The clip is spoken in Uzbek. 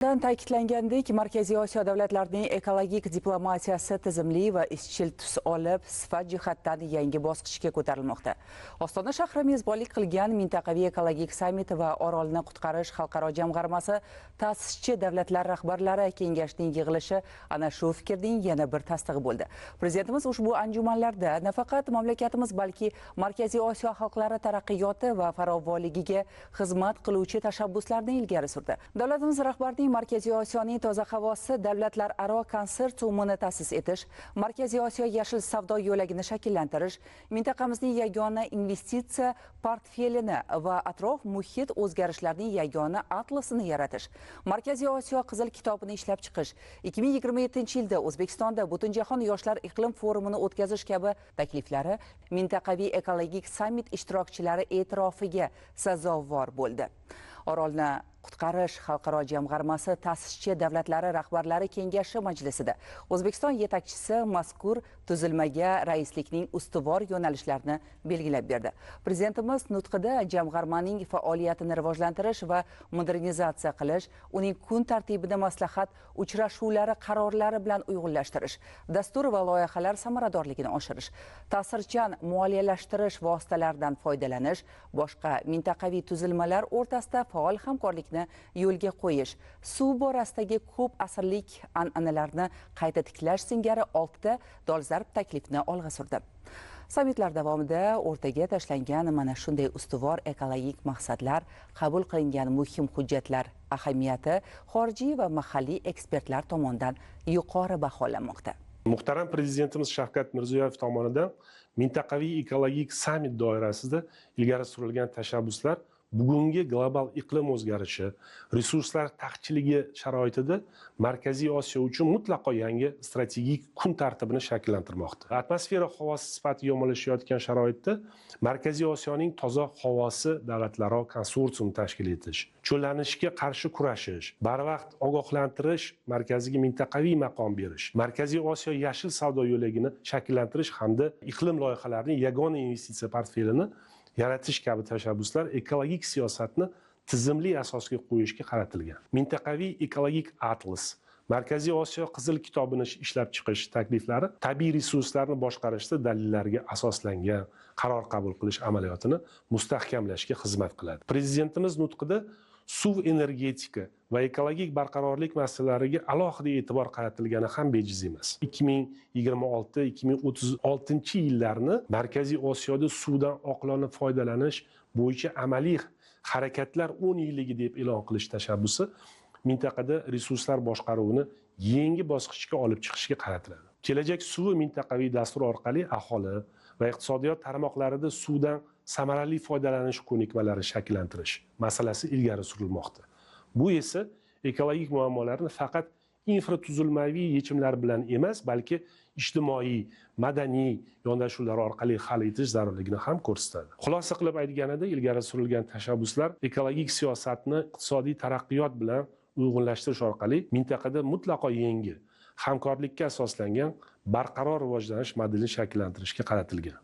Ta'kidlangandek, Markaziy Osiyo davlatlarining ekologik diplomatiyasi tizimli va izchil tus olib, sifat jihatdan yangi bosqichga ko'tarilmoqda. Ostona shahri mezbonlik qilgan mintaqaviy ekologik sammit va Orolni qutqarish xalqaro jamg'armasi ta'sischi davlatlar rahbarlari kengashining yig'ilishi ana shu fikrning yana bir tasdig'i bo'ldi. Prezidentimiz ushbu anjumanlarda nafaqat mamlakatimiz, balki Markaziy Osiyo xalqlari taraqqiyoti va farovonligiga xizmat qiluvchi tashabbuslarni ilgari surdi. Davlatimiz rahbarining Markaziy Osiyoning toza havosi davlatlararo konsorsiumini ta'sis etish, Markaziy Osiyo yashil savdo yo'lagini shakllantirish, mintaqamizning yagona investitsiya portfelini va atrof muhit o'zgarishlarining yagona atlasini yaratish, Markaziy Osiyo qizil kitobini ishlab chiqish, 2027-yilda O'zbekistonda Butunjahon yoshlar iqlim forumini o'tkazish kabi takliflari mintaqaviy ekologik sammit ishtirokchilari e'tirofiga sazovor bo'ldi. Orolni qutqarish xalqaro jamg'armasi ta'sischi davlatlari rahbarlari kengashi majlisida O'zbekiston yetakchisi mazkur tuzilmaga raislikning ustuvor yo'nalishlarini belgilab berdi. Prezidentimiz nutqida jamg'armaning faoliyatini rivojlantirish va modernizatsiya qilish, uning kun tartibida maslahat uchrashuvlari qarorlari bilan uyg'unlashtirish, dastur va loyihalar samaradorligini oshirish, ta'sirchan moliyalashtirish vositalaridan foydalanish, boshqa mintaqaviy tuzilmalar o'rtasida faol hamkorlikni yo'lga qo'yish, suv borasidagi ko'p asrlik an'analarni qayta tiklash singari 6 ta dolzarb taklifni olg'a surdi. Sammitlar davomida o'rtaga tashlangan mana shunday ustuvor ekologik maqsadlar, qabul qilingan muhim hujjatlar ahamiyati xorijiy va mahalliy ekspertlar tomonidan yuqori baholanmoqda. Muhtaram Prezidentimiz Shavkat Mirziyoyev tomonidan mintaqaviy ekologik sammit doirasida ilgari surilgan tashabbuslar bugungi global iqlim o'zgarishi, resurslar taqchilligi sharoitida Markaziy Osiyo uchun mutlaqo yangi strategik kun tartibini shakllantirmoqda. Atmosfera havosi sifati yomonlashayotgan sharoitda Markaziy Osiyoning toza havosi davlatlararo konsorsium tashkil etish, cho'llanishga qarshi kurashish, barvaqt ogohlantirish markaziga mintaqaviy maqom berish, Markaziy Osiyo yashil savdo yo'lagini shakllantirish hamda iqlim loyihalarining yagona investitsiya portfelini yaratish kabi tashabbuslar ekologik siyosatni tizimli asosga qo'yishga qaratilgan. Mintaqaviy ekologik atlas, Markaziy Osiyo qizil kitobini ishlab chiqish takliflari tabiiy resurslarni boshqarishda dalillarga asoslangan qaror qabul qilish amaliyotini mustahkamlashga xizmat qiladi. Prezidentimiz nutqida suv, energetika va ekologik barqarorlik masalalariga alohida e'tibor qaratilgani ham bejiz emas. 2026-2036 yillarni Markaziy Osiyoda suvdan oqilona foydalanish bo'yicha amaliy harakatlar 10 yilligi deb e'lon qilish tashabbusi mintaqada resurslar boshqaruvini yangi bosqichga olib chiqishga qaratiladi. Kelajak suvi mintaqaviy dastur orqali aholi va iqtisodiyot tarmoqlarida suvdan samarali foydalanish ko'nikmalari shakllantirish masalasi ilgari surilmoqda. Bu esa ekologik muammolarni faqat infratuzilmaviy yechimlar bilan emas, balki ijtimoiy, madaniy yondashuvlar orqali hal etish zarurligini ham ko'rsatadi. Xulosa qilib aytganida, ilgari surilgan tashabbuslar ekologik siyosatni iqtisodiy taraqqiyot bilan uyg'unlashtirish orqali mintaqada mutlaqo yangi hamkorlikka asoslangan barqaror rivojlanish modelini shakllantirishga qaratilgan.